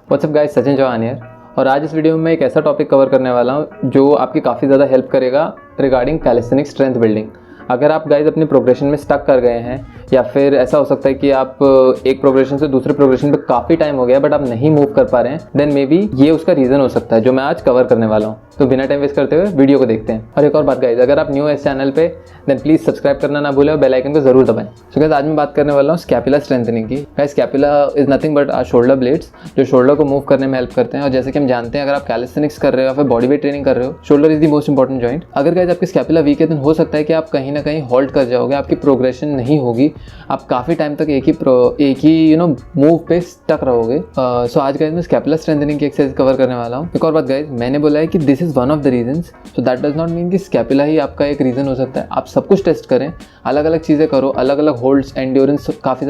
WhatsApp guys, Sachin Chauhan here. और आज इस वीडियो में मैं एक ऐसा टॉपिक कवर करने वाला हूँ जो आपकी काफ़ी ज़्यादा हेल्प करेगा रिगार्डिंग कैलिस्थेनिक स्ट्रेंथ बिल्डिंग। अगर आप गाइस अपनी प्रोग्रेशन में स्टक कर गए हैं या फिर ऐसा हो सकता है कि आप एक प्रोग्रेशन से दूसरे प्रोग्रेशन पे काफ़ी टाइम हो गया बट आप नहीं मूव कर पा रहे हैं, देन मे बी ये उसका रीज़न हो सकता है जो मैं आज कवर करने वाला हूँ। तो बिना टाइम वेस्ट करते हुए वीडियो को देखते हैं। और एक और बात गाइस, अगर आप न्यू है इस चैनल पे देन प्लीज़ सब्सक्राइब करना ना भूलें और बेल आइकन को जरूर दबाएं। सो गाइस, आज मैं बात करने वाला हूँ स्कैपुला स्ट्रेंथनिंग की। Guys, scapula is nothing but our shoulder blades जो शोल्डर को मूव करने में हेल्प करते हैं। और जैसे कि हम जानते हैं, अगर आप कैलिस्थेनिक्स कर रहे हो या फिर बॉडी वेट ट्रेनिंग कर रहे हो, shoulder is the most important joint. अगर गाइस आपकी स्कैपुला वीक है, देन हो सकता है कि आप कहीं ना कहीं हॉल्ट कर जाओगे, आपकी प्रोग्रेशन नहीं होगी, आप काफ़ी टाइम तक एक ही मूव पे स्टक रहोगे। सो आज गाइस मैं स्कैपुला स्ट्रेंथनिंग की एक्सरसाइज कवर करने वाला हूँ। एक और बात गाइस, मैंने बोला है कि this is one of the reasons, so that does not mean कि स्कैपुला ही आपका एक रीज़न हो सकता है। आप सब कुछ टेस्ट करें, अलग अलग चीज़ें करो, अलग अलग होल्ड्स, एंड्योरेंस, काफ़ी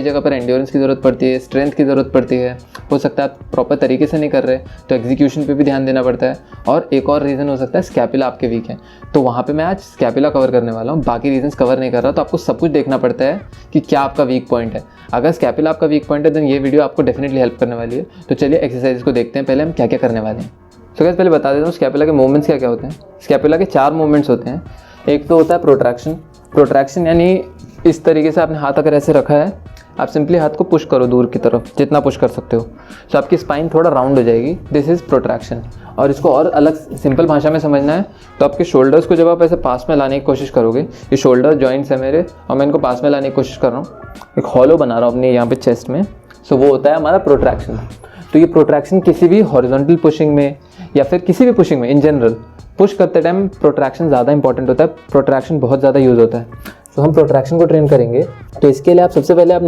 जगह पर एंड्योरेंस की ज़रूरत पड़ती है, स्ट्रेंथ की ज़रूरत पड़ती है। हो सकता है आप प्रॉपर तरीके से नहीं कर रहे तो एग्जीक्यूशन पे भी ध्यान देना पड़ता है। और एक और रीज़न हो सकता है स्कैपुला आपके वीक है, तो वहाँ पे मैं आज स्कैपुला कवर करने वाला हूँ, बाकी रीजंस कवर नहीं कर रहा। तो आपको सब कुछ देखना पड़ता है कि क्या आपका वीक पॉइंट है। अगर स्कैपुला आपका वीक पॉइंट है देन ये वीडियो आपको डेफिनेटली हेल्प करने वाली है। तो चलिए एक्सरसाइज को देखते हैं। पहले हम क्या क्या करने वाले हैं। सो गाइस, पहले बता देता हूँ स्कैपुला के मूवमेंट्स क्या क्या होते हैं। स्कैपुला के 4 मूवमेंट्स होते हैं। एक तो होता है प्रोट्रैक्शन। प्रोट्रैक्शन यानी इस तरीके से आपने हाथ अगर ऐसे रखा है, आप सिंपली हाथ को पुश करो दूर की तरफ, जितना पुश कर सकते हो, तो आपकी स्पाइन थोड़ा राउंड हो जाएगी। This is protraction. और इसको और अलग सिंपल भाषा में समझना है तो आपके शोल्डर्स को जब आप ऐसे पास में लाने की कोशिश करोगे, ये शोल्डर जॉइंट्स है मेरे और मैं इनको पास में लाने की कोशिश कर रहा हूँ, एक हॉलो बना रहा हूँ अपने यहाँ पे चेस्ट में। सो वो होता है हमारा प्रोट्रैक्शन। तो ये प्रोट्रैक्शन किसी भी हॉरिजॉन्टल पुशिंग में या फिर किसी भी पुशिंग में इन जनरल पुश करते टाइम प्रोट्रैक्शन ज़्यादा इंपॉर्टेंट होता है। प्रोट्रैक्शन बहुत ज़्यादा यूज़ होता है। तो हम प्रोट्रैक्शन को ट्रेन करेंगे। तो इसके लिए आप सबसे पहले आप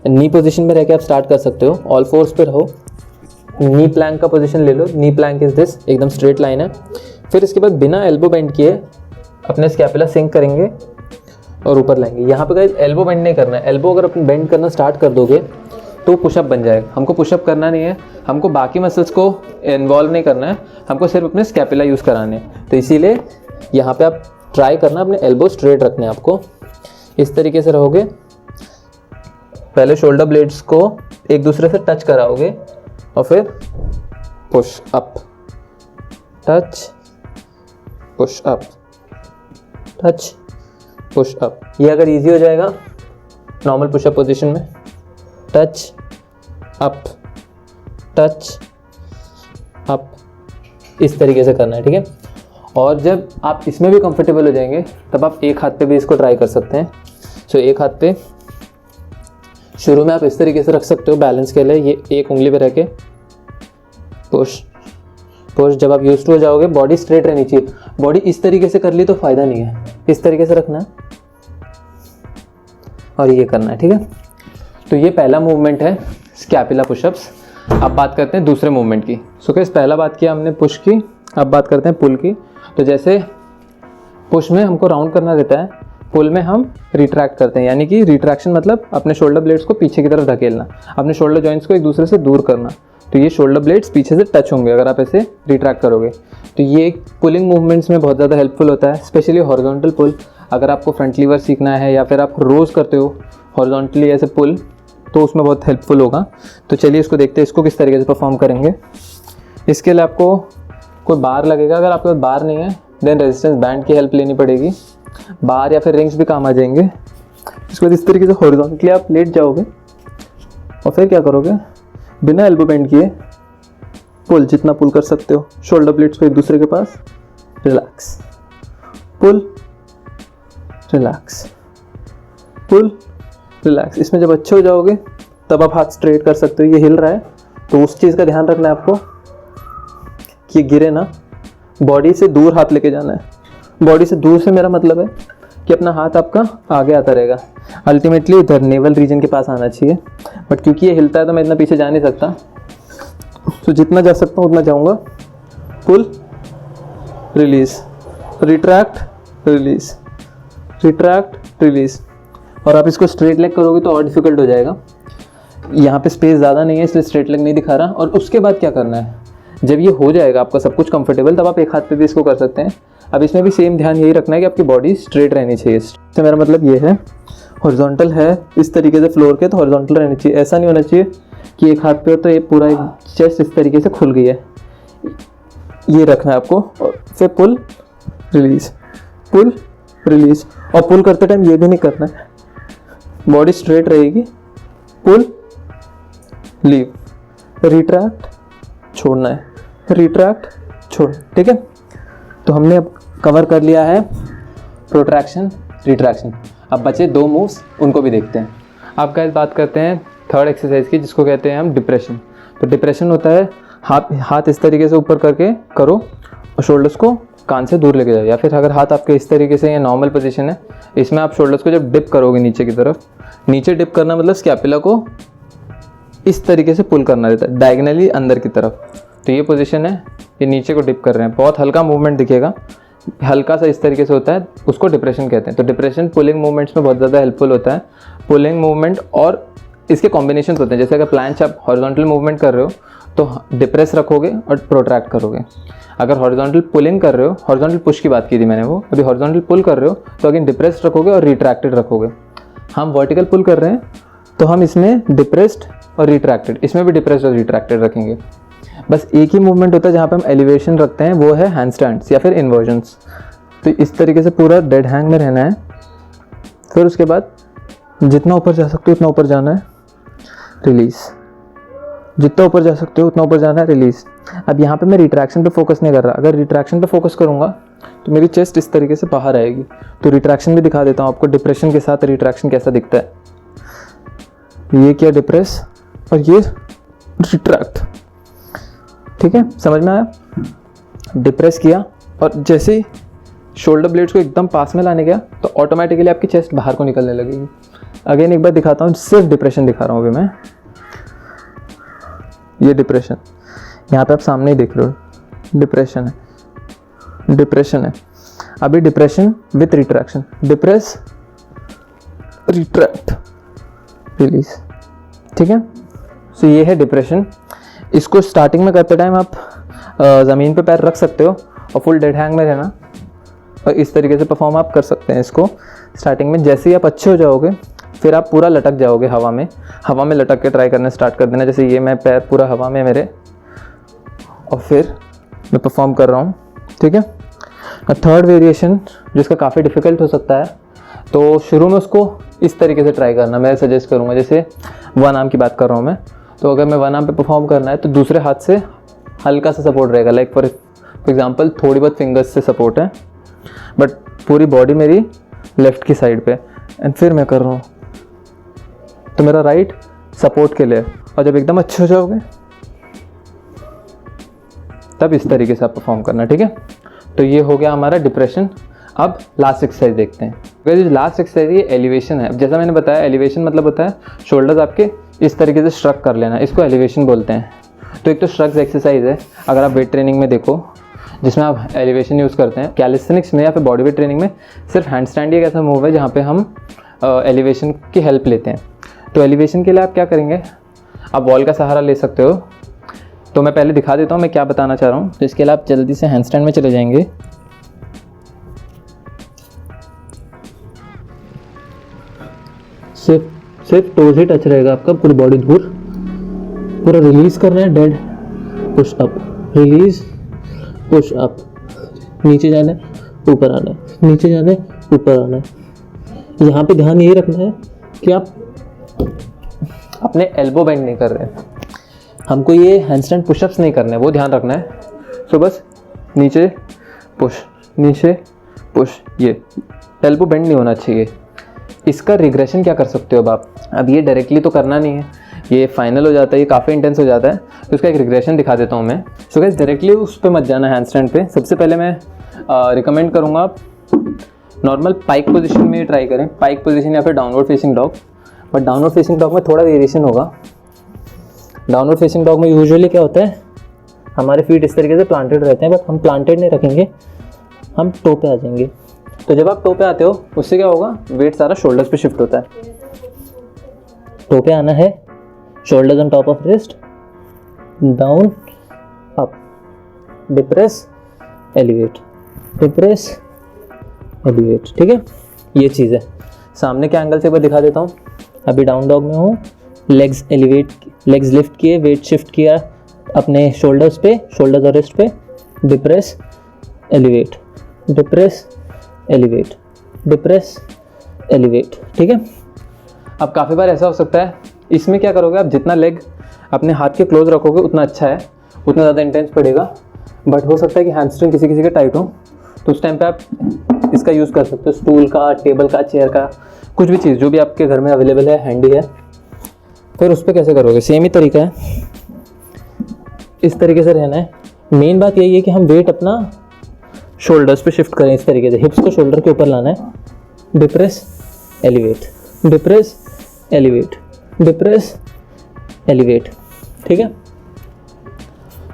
नी पोजीशन में रह के आप स्टार्ट कर सकते हो। ऑल फोर्स पे रहो, नी प्लैंक का पोजीशन ले लो। नी प्लैंक इज दिस, एकदम स्ट्रेट लाइन है। फिर इसके बाद बिना एल्बो बेंड किए अपने स्कैपुला सिंक करेंगे और ऊपर लाएंगे। यहाँ पे गाइस एल्बो बेंड नहीं करना है। एल्बो अगर अपन बेंड करना स्टार्ट कर दोगे तो पुशअप बन जाएगा। हमको पुशअप करना नहीं है, हमको बाकी मसल्स को इन्वॉल्व नहीं करना है, हमको सिर्फ अपने स्कैपुला यूज़ कराने हैं। तो इसीलिए यहाँ पे आप ट्राई करना अपने एल्बो स्ट्रेट रखने हैं। आपको इस तरीके से रहोगे, पहले शोल्डर ब्लेड्स को एक दूसरे से टच कराओगे और फिर push up, touch, push up, touch, push up. ये अगर इजी हो जाएगा नॉर्मल पुशअप पोजीशन में, टच अप, टच अप, इस तरीके से करना है, ठीक है। और जब आप इसमें भी कंफर्टेबल हो जाएंगे तब आप एक हाथ पे भी इसको ट्राई कर सकते हैं। सो एक हाथ पे शुरू में आप इस तरीके से रख सकते हो बैलेंस के लिए, ये एक उंगली पे रह के पुश पुश। जब आप यूज टू हो जाओगे, बॉडी स्ट्रेट रहनी चाहिए। बॉडी इस तरीके से कर ली तो फायदा नहीं है, इस तरीके से रखना है और ये करना है, ठीक है। तो ये पहला मूवमेंट है स्कैपुला पुशअप्स। अब बात करते हैं दूसरे मूवमेंट की। सो गाइस, पहला बात किया हमने पुश की, अब बात करते हैं पुल की। तो जैसे पुश में हमको राउंड करना रहता है, पुल में हम रिट्रैक्ट करते हैं। यानी कि रिट्रैक्शन मतलब अपने शोल्डर ब्लेड्स को पीछे की तरफ धकेलना, अपने शोल्डर जॉइंट्स को एक दूसरे से दूर करना। तो ये शोल्डर ब्लेड्स पीछे से टच होंगे अगर आप ऐसे रिट्रैक्ट करोगे। तो ये पुलिंग मूवमेंट्स में बहुत ज़्यादा हेल्पफुल होता है, स्पेशली हॉरिजॉन्टल पुल। अगर आपको फ्रंट लीवर सीखना है या फिर आप रोज़ करते हो हॉरिजॉन्टली ऐसे पुल, तो उसमें बहुत हेल्पफुल होगा। तो चलिए इसको देखते हैं, इसको किस तरीके से परफॉर्म करेंगे। इसके लिए आपको कोई बार लगेगा। अगर आपके पास बार नहीं है देन रेजिस्टेंस बैंड की हेल्प लेनी पड़ेगी। बार या फिर रिंग्स भी काम आ जाएंगे। इसके बाद इस तरीके से हॉरिजॉन्टली आप लेट जाओगे और फिर क्या करोगे, बिना एल्बो बेंड किए पुल, जितना पुल कर सकते हो शोल्डर ब्लेड्स को एक दूसरे के पास, रिलैक्स, पुल, रिलैक्स, पुल, रिलैक्स। इसमें जब अच्छे हो जाओगे तब आप हाथ स्ट्रेट कर सकते हो। ये हिल रहा है तो उस चीज़ का ध्यान रखना है आपको कि गिरे ना, बॉडी से दूर हाथ लेके जाना है। बॉडी से दूर से मेरा मतलब है कि अपना हाथ आपका आगे आता रहेगा, अल्टीमेटली इधर नेवल रीजन के पास आना चाहिए। बट क्योंकि ये हिलता है तो मैं इतना पीछे जा नहीं सकता, तो जितना जा सकता हूँ उतना जाऊँगा। Pull, release, retract, release, retract, release. और आप इसको स्ट्रेट लेग करोगे तो और डिफिकल्ट हो जाएगा। यहाँ पे स्पेस ज़्यादा नहीं है इसलिए स्ट्रेट लेग नहीं दिखा रहा। और उसके बाद क्या करना है, जब ये हो जाएगा आपका सब कुछ कंफर्टेबल, तब आप एक हाथ पे भी इसको कर सकते हैं। अब इसमें भी सेम ध्यान यही रखना है कि आपकी बॉडी स्ट्रेट रहनी चाहिए। तो मेरा मतलब ये है, हॉरिजॉन्टल है इस तरीके से फ्लोर के तो हॉरिजॉन्टल रहनी चाहिए। ऐसा नहीं होना चाहिए कि एक हाथ पे हो तो ये पूरा चेस्ट इस तरीके से खुल गई है, ये रखना है आपको, और फिर पुल रिलीज, पुल रिलीज। और पुल करते टाइम ये भी नहीं करना है, बॉडी स्ट्रेट रहेगी, पुल लीव, रिट्रैक्ट छोड़ना है, रिट्रैक्ट छोड़। ठीक है, तो हमने अब कवर कर लिया है प्रोट्रैक्शन रिट्रैक्शन। अब बचे 2 मूव्स, उनको भी देखते हैं। अब गाइस बात करते हैं थर्ड एक्सरसाइज की, जिसको कहते हैं हम डिप्रेशन। तो डिप्रेशन होता है हाथ इस तरीके से ऊपर करके करो और शोल्डर्स को कान से दूर लेके जाओ, या फिर अगर हाथ आपके इस तरीके से, ये नॉर्मल पोजीशन है, इसमें आप शोल्डर्स को जब डिप करोगे नीचे की तरफ, नीचे डिप करना मतलब स्कैपुला को इस तरीके से पुल करना रहता है डायगनली अंदर की तरफ। तो ये पोजीशन है, ये नीचे को डिप कर रहे हैं, बहुत हल्का मूवमेंट दिखेगा, हल्का सा इस तरीके से होता है, उसको डिप्रेशन कहते हैं। तो डिप्रेशन पुलिंग मूवमेंट्स में बहुत ज़्यादा हेल्पफुल होता है। पुलिंग मूवमेंट और इसके कॉम्बिनेशन होते हैं, जैसे अगर प्लांच आप हॉरिजॉन्टल मूवमेंट कर रहे हो तो डिप्रेस रखोगे और प्रोट्रैक्ट करोगे। अगर हॉरिजॉन्टल पुलिंग कर रहे हो, हॉरिजॉन्टल पुश की बात की थी मैंने, वो अभी हॉरिजॉन्टल पुल कर रहे हो तो अगेन डिप्रेस रखोगे और रिट्रैक्टेड रखोगे। हम वर्टिकल पुल कर रहे हैं तो हम इसमें डिप्रेस्ड और रिट्रैक्टेड, इसमें भी डिप्रेस्ड और रिट्रैक्टेड रखेंगे। बस एक ही मूवमेंट होता है जहाँ पे हम एलिवेशन रखते हैं, वो है हैंडस्टैंड्स या फिर इन्वर्जन्स। तो इस तरीके से पूरा डेड हैंग में रहना है, फिर उसके बाद जितना ऊपर जा सकते हो उतना ऊपर जाना है, रिलीज, जितना ऊपर जा सकते हो उतना ऊपर जाना है, रिलीज। अब यहाँ पे मैं रिट्रैक्शन पे फोकस नहीं कर रहा, अगर रिट्रैक्शन पे फोकस करूँगा तो मेरी चेस्ट इस तरीके से बाहर आएगी। तो रिट्रैक्शन भी दिखा देता हूँ आपको, डिप्रेशन के साथ रिट्रैक्शन कैसा दिखता है। ये क्या डिप्रेस और ये रिट्रैक्ट, ठीक है, समझ में आया। डिप्रेस किया और जैसे ही शोल्डर ब्लेड्स को एकदम पास में लाने गया तो ऑटोमेटिकली आपकी चेस्ट बाहर को निकलने लगेगी। अगेन एक बार दिखाता हूँ, सिर्फ डिप्रेशन दिखा रहा हूँ अभी मैं। ये डिप्रेशन, यहाँ पे आप सामने ही देख रहे हो, डिप्रेशन है, डिप्रेशन है। अभी depression with retraction, depress, retract, release, ठीक है। सो ये है डिप्रेशन। इसको स्टार्टिंग में करते टाइम आप ज़मीन पे पैर रख सकते हो और फुल डेड हैंग में रहना, और इस तरीके से परफॉर्म आप कर सकते हैं इसको स्टार्टिंग में। जैसे ही आप अच्छे हो जाओगे फिर आप पूरा लटक जाओगे हवा में लटक के ट्राई करना स्टार्ट कर देना। जैसे ये मैं पैर पूरा हवा में मेरे, और फिर मैं परफॉर्म कर रहा हूँ, ठीक है। थर्ड वेरिएशन जिसका काफ़ी डिफ़िकल्ट हो सकता है, तो शुरू में उसको इस तरीके से ट्राई करना मैं सजेस्ट करूँगा। जैसे वन आर्म की बात कर रहा हूँ मैं, तो अगर मैं वन आर्म पे परफॉर्म करना है तो दूसरे हाथ से हल्का सा सपोर्ट रहेगा, लाइक फॉर एग्जांपल थोड़ी बहुत फिंगर्स से सपोर्ट है, बट पूरी बॉडी मेरी लेफ्ट की साइड पे, एंड फिर मैं कर रहा हूँ तो मेरा राइट सपोर्ट के लिए। और जब एकदम अच्छे हो जाओगे तब इस तरीके से आप परफॉर्म करना, ठीक है। तो ये हो गया हमारा डिप्रेशन। अब लास्ट एक्सरसाइज देखते हैं। अगर लास्ट एक्सरसाइज ये एलिवेशन है। जैसा मैंने बताया, एलिवेशन मतलब होता है शोल्डर्स आपके इस तरीके से श्रग कर लेना, इसको एलिवेशन बोलते हैं। तो एक तो श्रग्स एक्सरसाइज है, अगर आप वेट ट्रेनिंग में देखो जिसमें आप एलिवेशन यूज़ करते हैं। कैलिस्थेनिक्स में या फिर बॉडी वेट ट्रेनिंग में सिर्फ हैंड स्टैंड ही एक ऐसा मूव है जहाँ पे हम एलिवेशन की हेल्प लेते हैं। तो एलिवेशन के लिए आप क्या करेंगे, आप वॉल का सहारा ले सकते हो। तो मैं पहले दिखा देता हूँ मैं क्या बताना चाह रहा हूँ। तो इसके लिए आप जल्दी से हैंड स्टैंड में चले जाएंगे। सिर्फ टोज ही टच रहेगा आपका, पूरी बॉडी दूर। पूरा रिलीज करना है, dead push up, release push up, नीचे जाना है ऊपर आना है, नीचे जाना है ऊपर आना है। यहाँ पे ध्यान ये रखना है कि आप अपने एल्बो बेंड नहीं कर रहे हैं, हमको ये हैंडस्टैंड पुशअप्स नहीं करने हैं, वो ध्यान रखना है। सो बस नीचे पुश, नीचे पुश, ये एल्बो बेंड नहीं होना चाहिए। इसका रिग्रेशन क्या कर सकते हो अब ये डायरेक्टली तो करना नहीं है, ये फाइनल हो जाता है, ये काफ़ी इंटेंस हो जाता है, तो उसका एक रिग्रेशन दिखा देता हूँ मैं। सो गाइस डायरेक्टली उस पर मत जाना हैंड स्टैंड पे। सबसे पहले मैं रिकमेंड करूँगा आप नॉर्मल पाइक पोजीशन में ट्राई करें, पाइक पोजीशन या फिर downward facing dog. But downward facing dog में थोड़ा वेरिएशन होगा। डाउनवर्ड फेसिंग डॉग में यूजुअली क्या होता है, हमारे फीट इस तरीके से प्लांटेड रहते हैं, बट हम प्लांटेड नहीं रखेंगे, हम टो पे आ जाएंगे। तो जब आप टो पे आते हो उससे क्या होगा, वेट सारा शोल्डर्स पे शिफ्ट होता है। टो पे आना है, shoulders on top of wrist, down up, depress elevate, depress elevate, ठीक है। ये चीज़ है। सामने के एंगल से एक बार दिखा देता हूँ। अभी डाउन डॉग में हूँ, लेग्स लिफ्ट किए, वेट शिफ्ट किया अपने शोल्डर्स और रिस्ट पे, depress elevate, depress elevate, depress elevate. ठीक है। अब काफ़ी बार ऐसा हो सकता है, इसमें क्या करोगे आप, जितना लेग अपने हाथ के क्लोज रखोगे उतना अच्छा है, उतना ज़्यादा इंटेंस पड़ेगा। बट हो सकता है कि हैमस्ट्रिंग किसी किसी के टाइट हो, तो उस टाइम पे आप इसका यूज़ कर सकते हो, स्टूल का, टेबल का, चेयर का, कुछ भी चीज़ जो भी आपके घर में अवेलेबल है, हैंडी है। फिर उस पर कैसे करोगे, सेम ही तरीका है, इस तरीके से रहना है। मेन बात यही है कि हम वेट अपना शोल्डर्स पे शिफ्ट करें, इस तरीके से हिप्स को शोल्डर के ऊपर लाना है। Depress elevate, depress elevate, depress elevate. ठीक है।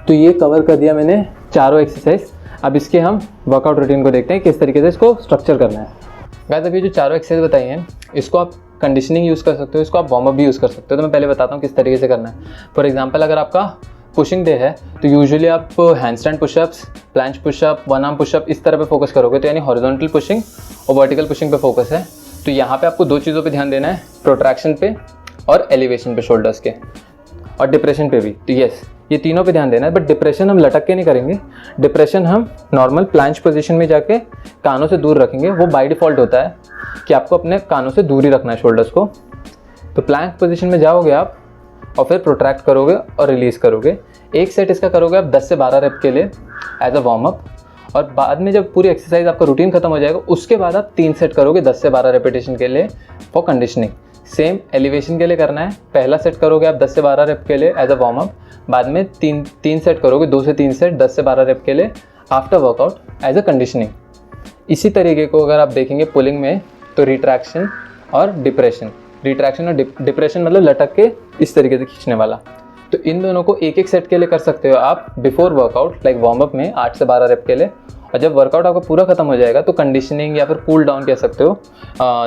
तो ये कवर कर दिया मैंने चारों एक्सरसाइज। अब इसके हम वर्कआउट रूटीन को देखते हैं, किस तरीके से इसको स्ट्रक्चर करना है। गाइस, अभी जो चारों एक्सरसाइज बताई हैं, इसको आप कंडीशनिंग यूज़ कर सकते हो, इसको आप वार्म अप भी यूज़ कर सकते हो। तो मैं पहले बताता हूँ किस तरीके से करना है। फॉर एग्जांपल, अगर आपका पुशिंग डे है तो यूजुअली आप handstand pushups, planche pushup, one arm pushup इस तरह पे फोकस करोगे। तो यानी हॉरिजॉन्टल पुशिंग और वर्टिकल पुशिंग पे फोकस है। तो यहाँ पे आपको दो चीज़ों पे ध्यान देना है, प्रोट्रैक्शन पे और एलिवेशन पे शोल्डर्स के, और डिप्रेशन पे भी। तो यस, ये तीनों पे ध्यान देना है। बट डिप्रेशन हम लटक के नहीं करेंगे, डिप्रेशन हम नॉर्मल प्लैंच पोजीशन में जाके कानों से दूर रखेंगे। वो बाय डिफ़ॉल्ट होता है कि आपको अपने कानों से दूर ही रखना है शोल्डर्स को। तो प्लैंक पोजीशन में जाओगे आप और फिर प्रोट्रैक्ट करोगे और रिलीज़ करोगे। एक सेट इसका करोगे आप 10 से 12 रेप के लिए एज अ वार्म अप, और बाद में जब पूरी एक्सरसाइज आपका रूटीन खत्म हो जाएगा उसके बाद आप 3 सेट करोगे 10 से 12 रेपिटेशन के लिए फॉर कंडीशनिंग। सेम एलिवेशन के लिए करना है, पहला सेट करोगे आप 10 से 12 रेप के लिए एज अ वार्म अप, बाद में तीन सेट करोगे, 2 से 3 सेट 10 से 12 रेप के लिए after workout as a conditioning. इसी तरीके को अगर आप देखेंगे पुलिंग में, तो रिट्रैक्शन और डिप्रेशन, रिट्रैक्शन और डिप्रेशन मतलब लटक के इस तरीके से खींचने वाला। तो इन दोनों को एक एक सेट के लिए कर सकते हो आप before workout, like warm up में 8 से 12 रेप के लिए। और जब वर्कआउट आपका पूरा खत्म हो जाएगा तो कंडीशनिंग या फिर कूल डाउन कह सकते हो,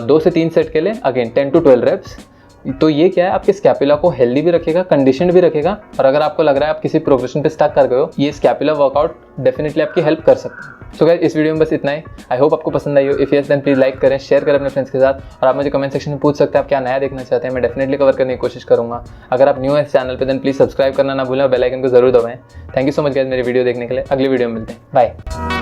2 से 3 सेट के लिए अगेन 10 to 12 रेप्स। तो ये क्या है, आपके स्कैपुला को हेल्दी भी रखेगा, कंडीशनड भी रखेगा। और अगर आपको लग रहा है आप किसी प्रोग्रेशन पे स्टक कर गए हो, ये स्कैपुला वर्कआउट डेफिनेटली आपकी हेल्प कर सकता है। सो गाइस, इस वीडियो में बस इतना ही। आई होप आपको पसंद आई हो। If yes then please like करें, शेयर करें अपने फ्रेंड्स के साथ, और आप मुझे कमेंट सेक्शन में पूछ सकते हैं आप क्या नया देखना चाहते हैं। मैं डेफिनेटली कवर करने की कोशिश करूंगा। अगर आप न्यू है इस चैनल पे देन प्लीज सब्सक्राइब करना ना भूलें और बेल आइकन को जरूर दबाएं। Thank you so much guys मेरी वीडियो देखने के लिए। अगली वीडियो में मिलते हैं, बाय।